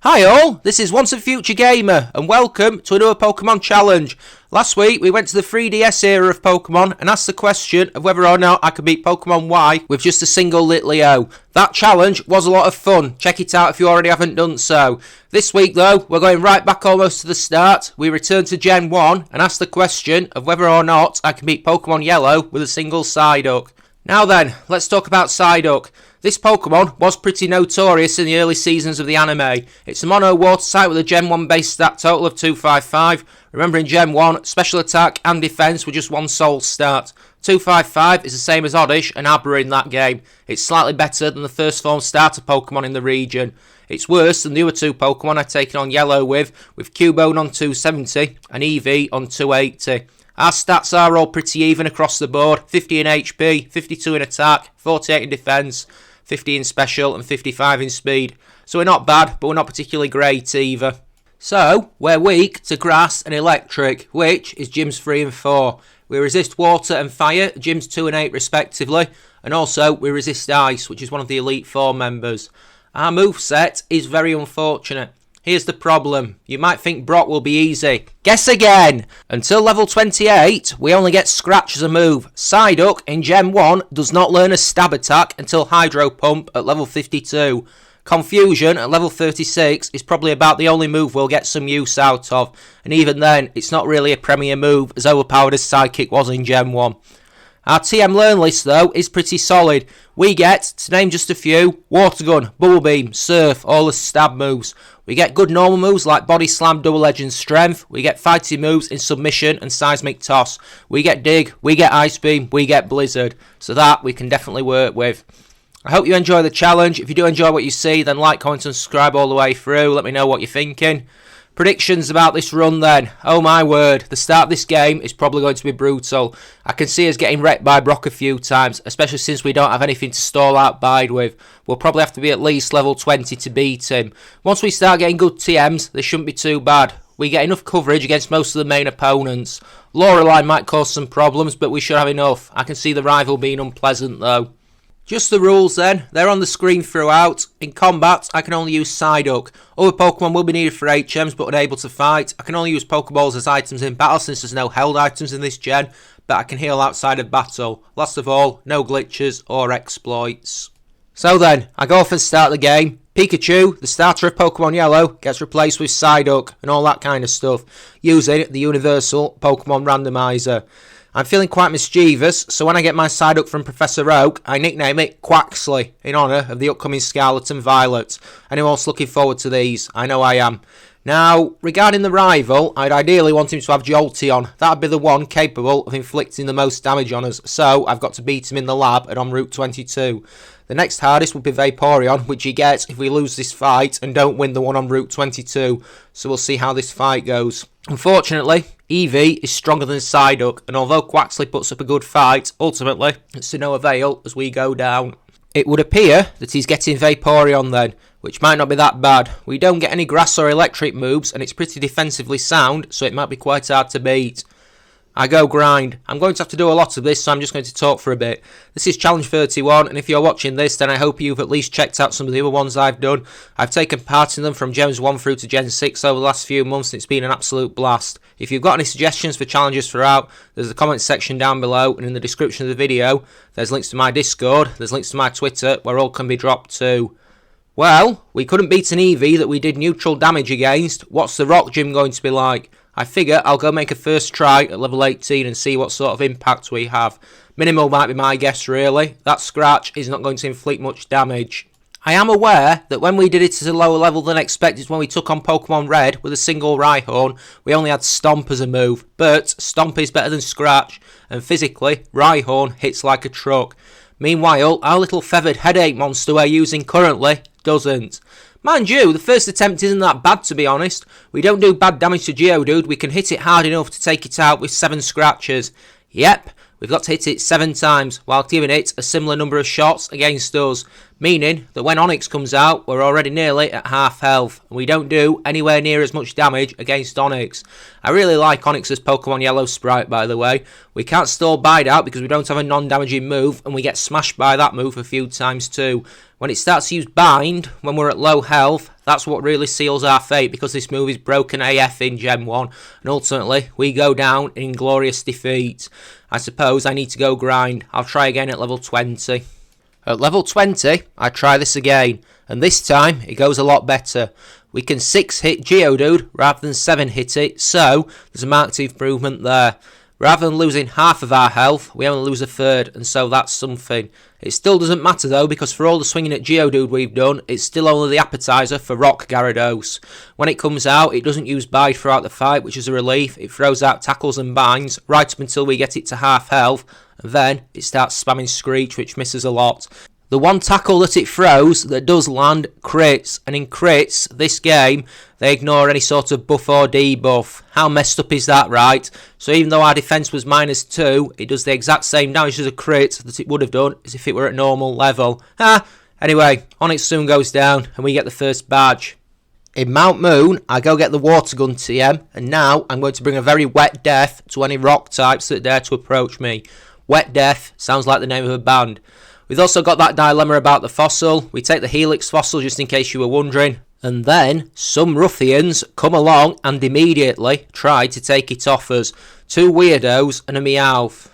Hi all, this is Once a Future Gamer, and welcome to another Pokemon Challenge. Last week we went to the 3DS era of Pokemon and asked the question of whether or not I could beat Pokemon Y with just a single Litleo. That challenge was a lot of fun, check it out if you already haven't done so. This week though, we're going right back almost to the start. We return to Gen 1 and ask the question of whether or not I can beat Pokemon Yellow with a single Psyduck. Now then, let's talk about Psyduck. This Pokemon was pretty notorious in the early seasons of the anime. It's a mono water type with a Gen 1 base stat total of 255. Remember in Gen 1, special attack and defense were just one soul stat. 255 is the same as Oddish and Abra in that game. It's slightly better than the first form starter Pokemon in the region. It's worse than the other two Pokemon I've taken on Yellow with Cubone on 270 and Eevee on 280. Our stats are all pretty even across the board, 50 in HP, 52 in attack, 48 in defense, 50 in special and 55 in speed. So we're not bad, but we're not particularly great either. So, we're weak to grass and electric, which is gyms 3 and 4. We resist water and fire, gyms 2 and 8 respectively, and also we resist ice, which is one of the Elite 4 members. Our moveset is very unfortunate. Here's the problem. You might think Brock will be easy. Guess again! Until level 28, we only get Scratch as a move. Psyduck in Gen 1 does not learn a stab attack until Hydro Pump at level 52. Confusion at level 36 is probably about the only move we'll get some use out of. And even then, it's not really a premier move as overpowered as Psychic was in Gen 1. Our TM Learn list, though, is pretty solid. We get, to name just a few, Water Gun, Bubble Beam, Surf, all the stab moves. We get good normal moves like Body Slam, Double Edge and Strength. We get fighting moves in Submission and Seismic Toss. We get Dig, we get Ice Beam, we get Blizzard. So that we can definitely work with. I hope you enjoy the challenge. If you do enjoy what you see, then like, comment and subscribe all the way through. Let me know what you're thinking. Predictions about this run then. Oh my word, the start of this game is probably going to be brutal. I can see us getting wrecked by Brock a few times, especially since we don't have anything to stall out Bide with. We'll probably have to be at least level 20 to beat him. Once we start getting good TMs, they shouldn't be too bad. We get enough coverage against most of the main opponents. Lorelei might cause some problems, but we should have enough. I can see the rival being unpleasant though. Just the rules then, they're on the screen throughout. In combat, I can only use Psyduck. Other Pokemon will be needed for HMs but unable to fight. I can only use Pokeballs as items in battle since there's no held items in this gen, but I can heal outside of battle. Last of all, no glitches or exploits. So then, I go off and start the game. Pikachu, the starter of Pokemon Yellow, gets replaced with Psyduck and all that kind of stuff, using the universal Pokemon randomizer. I'm feeling quite mischievous, so when I get my Psyduck from Professor Oak, I nickname it Quaxley, in honour of the upcoming Scarlet and Violet. Anyone else looking forward to these? I know I am. Now, regarding the rival, I'd ideally want him to have Jolteon. That'd be the one capable of inflicting the most damage on us, so I've got to beat him in the lab and on Route 22. The next hardest would be Vaporeon, which he gets if we lose this fight and don't win the one on Route 22, so we'll see how this fight goes. Unfortunately, Eevee is stronger than Psyduck, and although Quaxley puts up a good fight, ultimately, it's to no avail as we go down. It would appear that he's getting Vaporeon then, which might not be that bad. We don't get any grass or electric moves, and it's pretty defensively sound, so it might be quite hard to beat. I go grind. I'm going to have to do a lot of this, so I'm just going to talk for a bit. This is Challenge 31, and if you're watching this, then I hope you've at least checked out some of the other ones I've done. I've taken part in them from Gens 1 through to Gen 6 over the last few months, and it's been an absolute blast. If you've got any suggestions for challenges throughout, there's a comment section down below, and in the description of the video, there's links to my Discord, there's links to my Twitter, where all can be dropped too. Well, we couldn't beat an Eevee that we did neutral damage against. What's the Rock Gym going to be like? I figure I'll go make a first try at level 18 and see what sort of impact we have. Minimal might be my guess really. That Scratch is not going to inflict much damage. I am aware that when we did it at a lower level than expected when we took on Pokemon Red with a single Rhyhorn, we only had Stomp as a move. But Stomp is better than Scratch, and physically, Rhyhorn hits like a truck. Meanwhile, our little feathered headache monster we're using currently doesn't. Mind you, the first attempt isn't that bad to be honest. We don't do bad damage to Geodude, we can hit it hard enough to take it out with 7 scratches. Yep, we've got to hit it 7 times while giving it a similar number of shots against us, meaning that when Onyx comes out, we're already nearly at half health, and we don't do anywhere near as much damage against Onyx. I really like Onyx's Pokemon Yellow Sprite, by the way. We can't stall Bide out because we don't have a non-damaging move, and we get smashed by that move a few times too. When it starts to use Bind, when we're at low health, that's what really seals our fate, because this move is broken AF in Gen 1, and ultimately we go down in glorious defeat. I suppose I need to go grind. I'll try again at level 20. At level 20, I try this again, and this time it goes a lot better. We can 6-hit Geodude rather than 7-hit it, so there's a marked improvement there. Rather than losing half of our health, we only lose a third, and so that's something. It still doesn't matter though, because for all the swinging at Geodude we've done, it's still only the appetizer for Rock Gyarados. When it comes out, it doesn't use Bide throughout the fight, which is a relief. It throws out tackles and binds, right up until we get it to half health, and then it starts spamming Screech, which misses a lot. The one tackle that it throws that does land crits, and in crits, this game, they ignore any sort of buff or debuff. How messed up is that, right? So even though our defense was -2, it does the exact same damage as a crit that it would have done as if it were at normal level. Anyway, Onyx soon goes down, and we get the first badge. In Mount Moon, I go get the Water Gun TM, and now I'm going to bring a very wet death to any rock types that dare to approach me. Wet Death sounds like the name of a band. We've also got that dilemma about the fossil. We take the Helix fossil just in case you were wondering. And then some ruffians come along and immediately try to take it off us. 2 weirdos and a Meowth.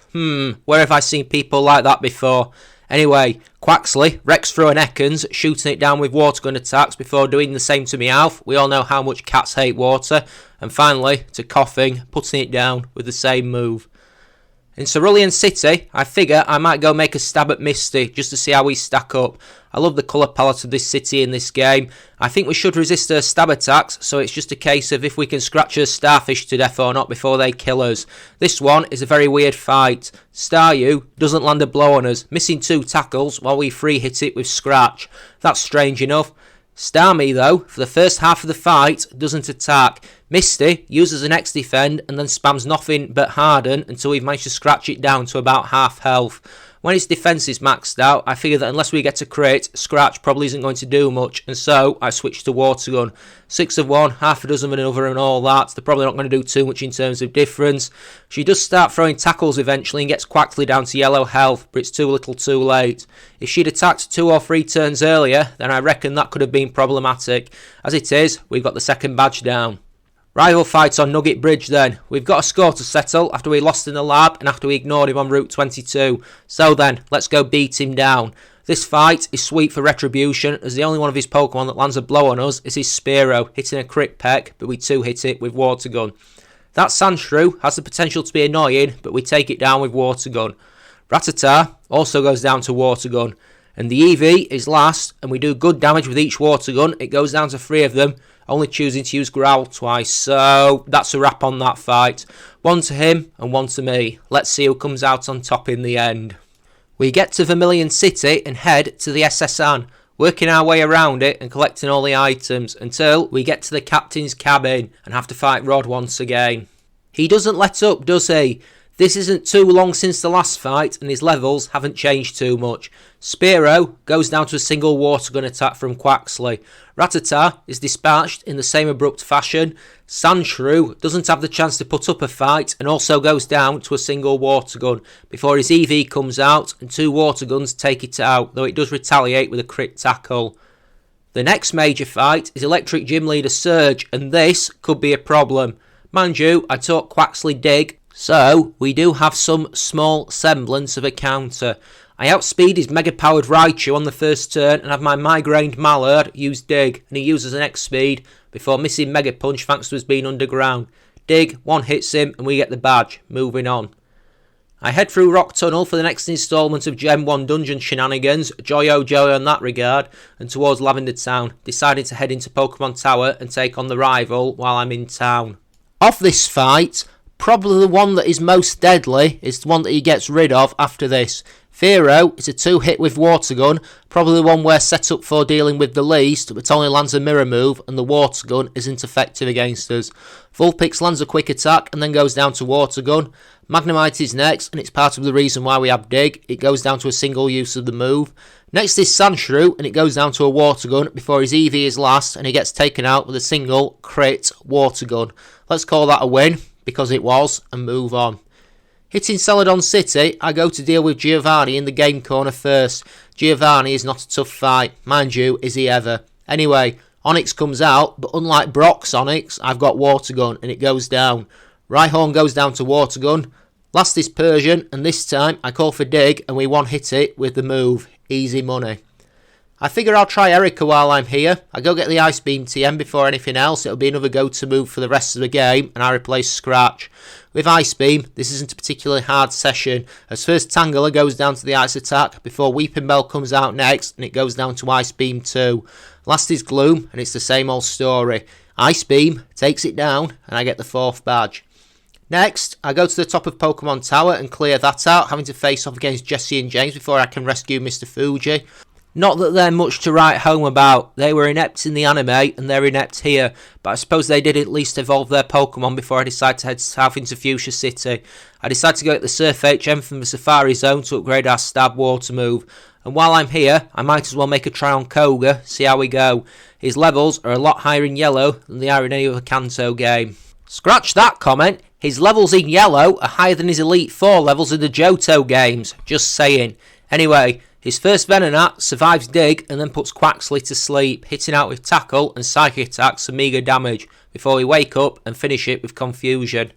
Where have I seen people like that before? Anyway, Quaxley wrecks through an Ekans, shooting it down with water gun attacks before doing the same to Meowth. We all know how much cats hate water. And finally, to Coughing, putting it down with the same move. In Cerulean City, I figure I might go make a stab at Misty, just to see how we stack up. I love the colour palette of this city in this game. I think we should resist her stab attacks, so it's just a case of if we can scratch her Starfish to death or not before they kill us. This one is a very weird fight. Staryu doesn't land a blow on us, missing 2 tackles while we free hit it with Scratch. That's strange enough. Starmie, though, for the first half of the fight, doesn't attack. Misty uses an X-Defend and then spams nothing but Harden until we've managed to scratch it down to about half health. When its defense is maxed out, I figure that unless we get a crit, Scratch probably isn't going to do much, and so I switch to Water Gun. 6 of one, half a dozen of another and all that. They're probably not going to do too much in terms of difference. She does start throwing tackles eventually and gets Quaxley down to yellow health, but it's too little too late. If she'd attacked 2 or 3 turns earlier, then I reckon that could have been problematic. As it is, we've got the second badge down. Rival fight on Nugget Bridge then. We've got a score to settle after we lost in the lab and after we ignored him on Route 22. So then, let's go beat him down. This fight is sweet for retribution, as the only one of his Pokemon that lands a blow on us is his Spearow, hitting a crit peck, but we 2-hit it with Water Gun. That Sandshrew has the potential to be annoying, but we take it down with Water Gun. Rattata also goes down to Water Gun. And the EV is last, and we do good damage with each Water Gun. It goes down to 3 of them, only choosing to use Growl twice. So that's a wrap on that fight. 1 to him and 1 to me. Let's see who comes out on top in the end. We get to Vermilion City and head to the SSN, working our way around it and collecting all the items until we get to the captain's cabin and have to fight Rod once again. He doesn't let up, does he? This isn't too long since the last fight, and his levels haven't changed too much. Spearow goes down to a single Water Gun attack from Quaxley. Rattata is dispatched in the same abrupt fashion. Sandshrew doesn't have the chance to put up a fight and also goes down to a single Water Gun before his EV comes out and 2 Water Guns take it out, though it does retaliate with a crit tackle. The next major fight is Electric Gym Leader Surge, and this could be a problem. Mind you, I taught Quaxley Dig, so we do have some small semblance of a counter. I outspeed his mega-powered Raichu on the first turn and have my migrained Mallard use Dig, and he uses an X-Speed before missing Mega Punch thanks to us being underground. Dig, 1 hits him and we get the badge. Moving on. I head through Rock Tunnel for the next instalment of Gen 1 Dungeon shenanigans, joy on that regard, and towards Lavender Town, deciding to head into Pokemon Tower and take on the rival while I'm in town. Of this fight, probably the one that is most deadly is the one that he gets rid of after this. Fero is a 2-hit with Water Gun, probably the one we're set up for dealing with the least, but only lands a mirror move and the Water Gun isn't effective against us. Vulpix lands a quick attack and then goes down to Water Gun. Magnemite is next, and it's part of the reason why we have Dig. It goes down to a single use of the move. Next is Sandshrew, and it goes down to a Water Gun before his EV is last, and he gets taken out with a single crit Water Gun. Let's call that a win, because it was, and move on. Hitting Celadon City, I go to deal with Giovanni in the game corner first. Giovanni is not a tough fight. Mind you, is he ever? Anyway, Onyx comes out, but unlike Brock's Onyx, I've got Water Gun, and it goes down. Rhyhorn goes down to Water Gun. Last is Persian, and this time I call for Dig, and we one-hit it with the move. Easy money. I figure I'll try Erica while I'm here. I go get the Ice Beam TM before anything else. It'll be another go-to move for the rest of the game, and I replace Scratch. With Ice Beam, this isn't a particularly hard session, as first Tangela goes down to the Ice attack before Weeping Bell comes out next, and it goes down to Ice Beam 2. Last is Gloom, and it's the same old story. Ice Beam takes it down, and I get the 4th badge. Next, I go to the top of Pokemon Tower and clear that out, having to face off against Jesse and James before I can rescue Mr. Fuji. Not that they're much to write home about. They were inept in the anime, and they're inept here, but I suppose they did at least evolve their Pokemon before I decided to head south into Fuchsia City. I decided to go at the Surf HM from the Safari Zone to upgrade our Stab Water move, and while I'm here, I might as well make a try on Koga, see how we go. His levels are a lot higher in Yellow than they are in any other Kanto game. Scratch that comment. His levels in Yellow are higher than his Elite 4 levels in the Johto games. Just saying. Anyway, his first Venonat survives Dig and then puts Quaxley to sleep, hitting out with Tackle and Psychic attacks for meagre damage, before we wake up and finish it with Confusion.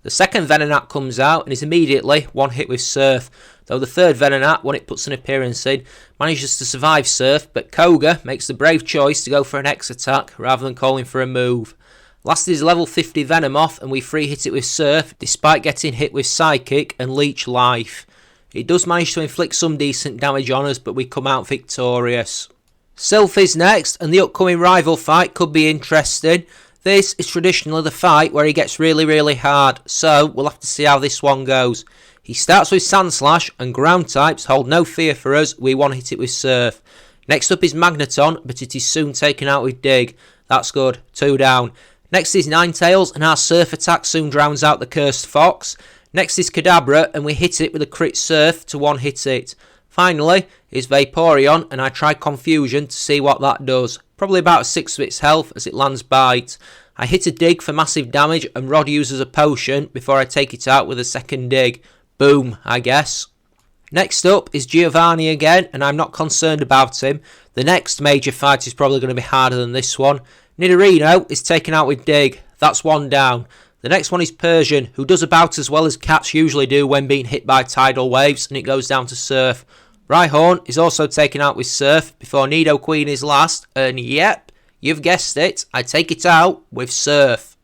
The second Venonat comes out and is immediately one hit with Surf, though the third Venonat, when it puts an appearance in, manages to survive Surf, but Koga makes the brave choice to go for an X attack rather than calling for a move. Last is level 50 Venomoth, and we free hit it with Surf, despite getting hit with Psychic and Leech Life. It does manage to inflict some decent damage on us, but we come out victorious. Sylph is next, and the upcoming rival fight could be interesting. This is traditionally the fight where he gets really hard, so we'll have to see how this one goes. He starts with Sandslash, and ground types hold no fear for us. We one hit it with Surf. Next up is Magneton, but it is soon taken out with Dig. That's good, 2 down. Next is Ninetales, and our Surf attack soon drowns out the Cursed Fox. Next is Kadabra, and we hit it with a crit Surf to one hit it. Finally is Vaporeon, and I try Confusion to see what that does. Probably about a 6 of its health as it lands Bite. I hit a Dig for massive damage, and Rod uses a potion before I take it out with a second Dig. Boom, I guess. Next up is Giovanni again, and I'm not concerned about him. The next major fight is probably going to be harder than this one. Nidorino is taken out with Dig. That's 1 down. The next one is Persian, who does about as well as cats usually do when being hit by tidal waves, and it goes down to Surf. Rhyhorn is also taken out with Surf before Nidoqueen is last, and yep, you've guessed it, I take it out with Surf.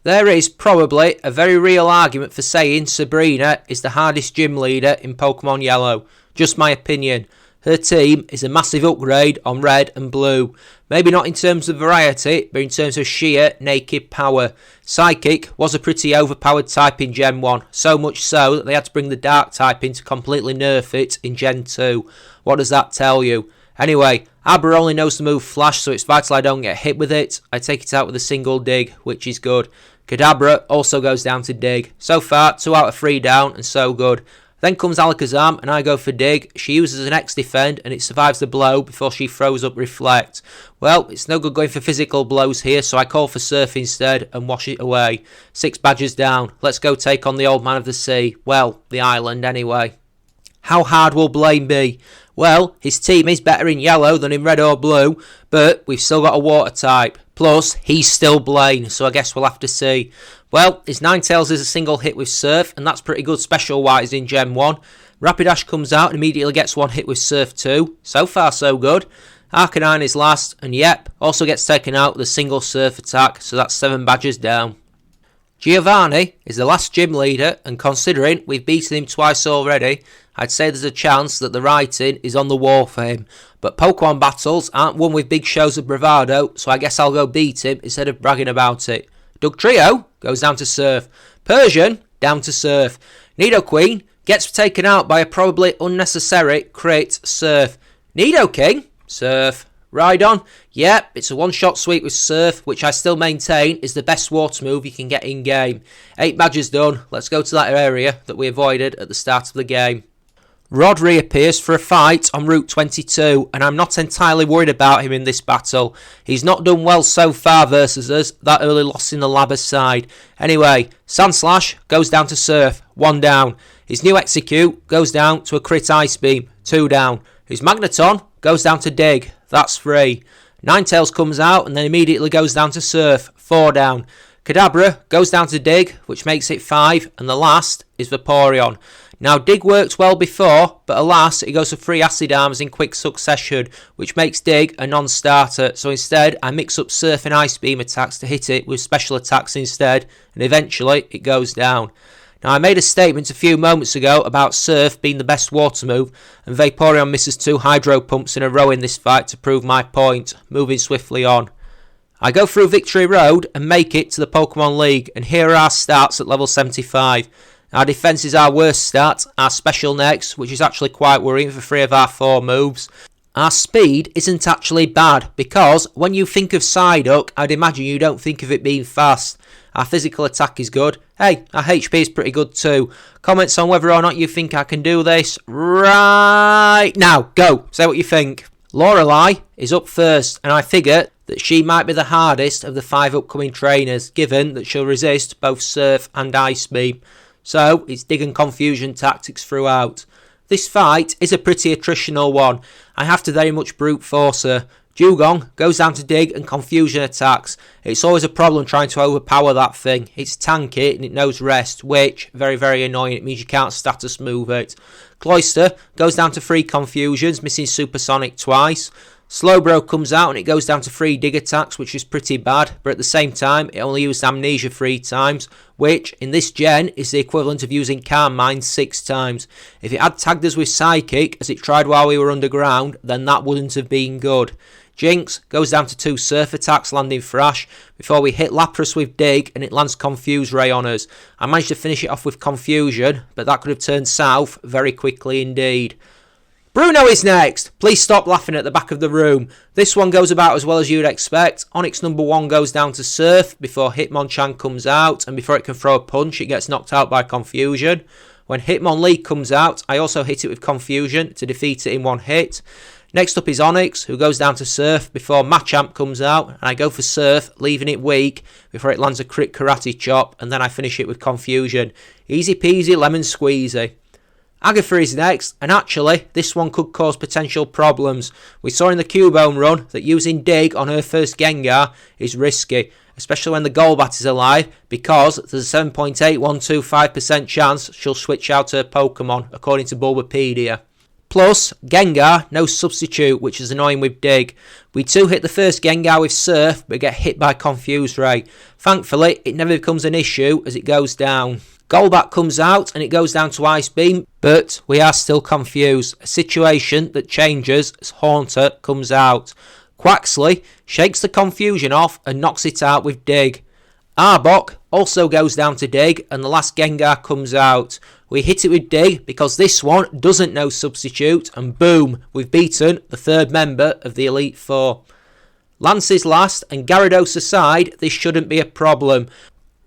There is probably a very real argument for saying Sabrina is the hardest gym leader in Pokemon Yellow. Just my opinion. Her team is a massive upgrade on Red and Blue. Maybe not in terms of variety, but in terms of sheer naked power. Psychic was a pretty overpowered type in Gen 1, so much so that they had to bring the Dark type in to completely nerf it in Gen 2. What does that tell you? Anyway, Abra only knows the move Flash, so it's vital I don't get hit with it. I take it out with a single Dig, which is good. Kadabra also goes down to Dig. So far, 2 out of 3 down, and so good. Then comes Alakazam, and I go for Dig. She uses an X-Defend, and it survives the blow before she throws up Reflect. Well, it's no good going for physical blows here, so I call for Surf instead and wash it away. 6 badges down. Let's go take on the Old Man of the Sea. Well, the island anyway. How hard will Blaine be? Well, his team is better in Yellow than in Red or Blue, but we've still got a Water type. Plus, he's still Blaine, so I guess we'll have to see. Well, his Ninetales is a single hit with Surf, and that's pretty good special-wise in Gen 1. Rapidash comes out and immediately gets 1 hit with Surf too. So far, so good. Arcanine is last, and yep, also gets taken out with a single Surf attack, so that's 7 badges down. Giovanni is the last gym leader, and considering we've beaten him twice already, I'd say there's a chance that the writing is on the wall for him. But Pokemon battles aren't won with big shows of bravado, so I guess I'll go beat him instead of bragging about it. Dugtrio goes down to Surf. Persian down to Surf. Nidoqueen gets taken out by a probably unnecessary crit Surf. Nidoking, Surf. Rhydon, yep, it's a one-shot sweep with Surf, which I still maintain is the best water move you can get in-game. 8 badges done, let's go to that area that we avoided at the start of the game. Rod reappears for a fight on Route 22, and I'm not entirely worried about him in this battle. He's not done well so far versus us, that early loss in the lab aside. Anyway, Sandslash goes down to Surf, 1 down. His new Execute goes down to a crit Ice Beam, 2 down. His Magneton goes down to Dig, that's 3. Ninetales comes out and then immediately goes down to Surf, 4 down. Kadabra goes down to Dig, which makes it 5, and the last is Vaporeon. Now, Dig worked well before, but alas, it goes for 3 Acid Arms in quick succession, which makes Dig a non-starter. So instead, I mix up Surf and Ice Beam attacks to hit it with special attacks instead, and eventually it goes down. Now, I made a statement a few moments ago about Surf being the best water move, and Vaporeon misses 2 Hydro Pumps in a row in this fight to prove my point, moving swiftly on. I go through Victory Road and make it to the Pokemon League, and here are our stats at level 75. Our defence is our worst stat, our special next, which is actually quite worrying for 3 of our 4 moves. Our speed isn't actually bad, because when you think of Psyduck, I'd imagine you don't think of it being fast. Our physical attack is good. Hey, our HP is pretty good too. Comments on whether or not you think I can do this right now. Go, say what you think. Lorelei is up first, and I figure that she might be the hardest of the 5 upcoming trainers, given that she'll resist both Surf and Ice Beam. So, it's Dig and Confusion tactics throughout. This fight is a pretty attritional one. I have to very much brute force her. Dugong goes down to Dig and Confusion attacks. It's always a problem trying to overpower that thing. It's tanky and it knows rest, which, very, very annoying. It means you can't status move it. Cloyster goes down to 3 Confusions, missing Supersonic twice. Slowbro comes out and it goes down to 3 Dig attacks, which is pretty bad, but at the same time, it only used Amnesia 3 times, which, in this gen, is the equivalent of using Calm Mind 6 times. If it had tagged us with Psychic, as it tried while we were underground, then that wouldn't have been good. Jinx goes down to 2 Surf attacks, landing Thrash, before we hit Lapras with Dig, and it lands Confuse Ray on us. I managed to finish it off with Confusion, but that could have turned south very quickly indeed. Bruno is next! Please stop laughing at the back of the room. This one goes about as well as you'd expect. Onyx number 1 goes down to Surf before Hitmonchan comes out, and before it can throw a punch, it gets knocked out by Confusion. When Hitmonlee comes out, I also hit it with Confusion to defeat it in 1 hit. Next up is Onyx, who goes down to Surf before Machamp comes out, and I go for Surf, leaving it weak before it lands a crit Karate Chop, and then I finish it with Confusion. Easy peasy lemon squeezy. Agatha is next, and actually, this one could cause potential problems. We saw in the Cubone run that using Dig on her first Gengar is risky, especially when the Golbat is alive, because there's a 7.8125% chance she'll switch out her Pokemon, according to Bulbapedia. Plus, Gengar, no substitute, which is annoying with Dig. We 2-hit the first Gengar with Surf, but get hit by Confuse Ray. Thankfully, it never becomes an issue as it goes down. Golbat comes out and it goes down to Ice Beam, but we are still confused. A situation that changes as Haunter comes out. Quaxley shakes the confusion off and knocks it out with Dig. Arbok also goes down to Dig and the last Gengar comes out. We hit it with Dig because this one doesn't know substitute, and boom, we've beaten the 3rd member of the Elite Four. Lance is last, and Gyarados aside, this shouldn't be a problem.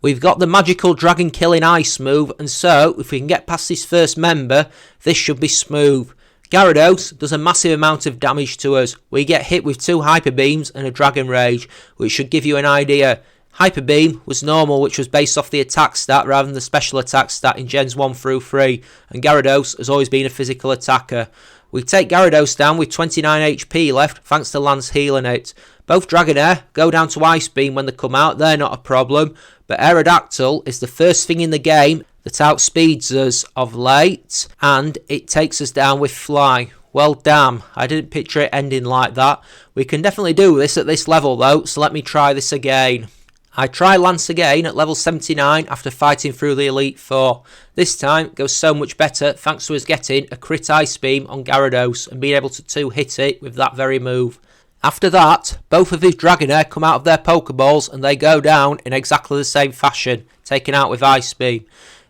We've got the magical dragon killing ice move, and so if we can get past this first member, this should be smooth. Gyarados does a massive amount of damage to us. We get hit with 2 Hyper Beams and a Dragon Rage, which should give you an idea. Hyper Beam was normal, which was based off the attack stat rather than the special attack stat in Gens 1 through 3, and Gyarados has always been a physical attacker. We take Gyarados down with 29 HP left, thanks to Lance healing it. Both Dragonair go down to Ice Beam when they come out, they're not a problem, but Aerodactyl is the first thing in the game that outspeeds us of late, and it takes us down with Fly. Well, damn, I didn't picture it ending like that. We can definitely do this at this level though, so let me try this again. I try Lance again at level 79 after fighting through the Elite Four. This time it goes so much better thanks to us getting a crit Ice Beam on Gyarados and being able to 2-hit it with that very move. After that, both of his Dragonair come out of their Pokeballs and they go down in exactly the same fashion, taken out with Ice Beam.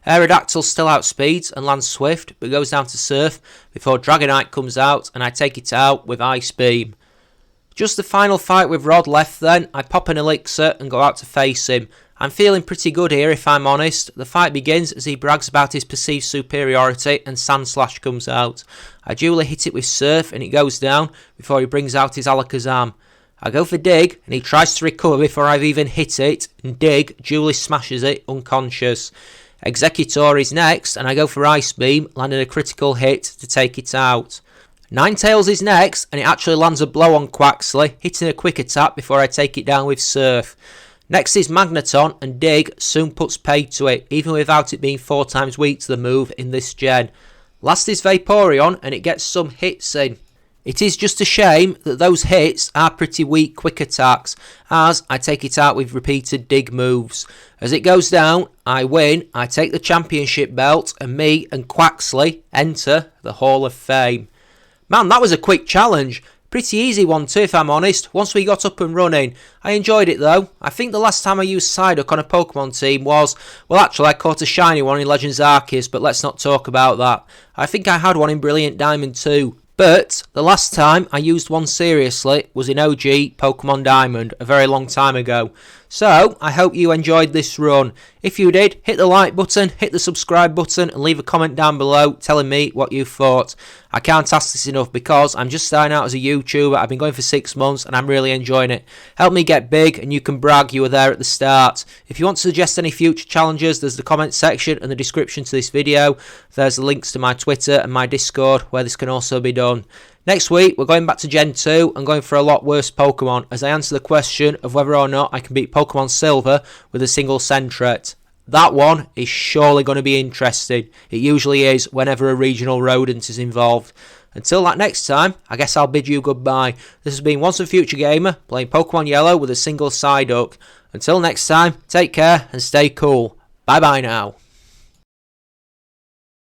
Aerodactyl still outspeeds and lands swift, but goes down to Surf before Dragonite comes out and I take it out with Ice Beam. Just the final fight with Rod left then, I pop an Elixir and go out to face him. I'm feeling pretty good here if I'm honest. The fight begins as he brags about his perceived superiority and Sandslash comes out. I duly hit it with Surf and it goes down before he brings out his Alakazam. I go for Dig and he tries to recover before I've even hit it and Dig duly smashes it unconscious. Executor is next and I go for Ice Beam, landing a critical hit to take it out. Ninetales is next and it actually lands a blow on Quaxley, hitting a quick attack before I take it down with Surf. Next is Magneton and Dig soon puts paid to it, even without it being 4 times weak to the move in this gen. Last is Vaporeon and it gets some hits in. It is just a shame that those hits are pretty weak quick attacks, as I take it out with repeated Dig moves. As it goes down, I win, I take the championship belt, and me and Quaxley enter the Hall of Fame. Man, that was a quick challenge. Pretty easy one too, if I'm honest, once we got up and running. I enjoyed it though. I think the last time I used Psyduck on a Pokemon team was, well actually I caught a shiny one in Legends Arceus, but let's not talk about that. I think I had one in Brilliant Diamond too. But the last time I used one seriously was in OG Pokemon Diamond, a very long time ago. So, I hope you enjoyed this run. If you did, hit the like button, hit the subscribe button, and leave a comment down below telling me what you thought. I can't ask this enough because I'm just starting out as a YouTuber. I've been going for 6 months and I'm really enjoying it. Help me get big and you can brag you were there at the start. If you want to suggest any future challenges, there's the comment section and the description to this video. There's the links to my Twitter and my Discord where this can also be done. Next week, we're going back to Gen 2 and going for a lot worse Pokemon as I answer the question of whether or not I can beat Pokemon Silver with a single Sentret. That one is surely going to be interesting. It usually is whenever a regional rodent is involved. Until that next time, I guess I'll bid you goodbye. This has been Once a Future Gamer playing Pokemon Yellow with a single Psyduck. Until next time, take care and stay cool. Bye bye now.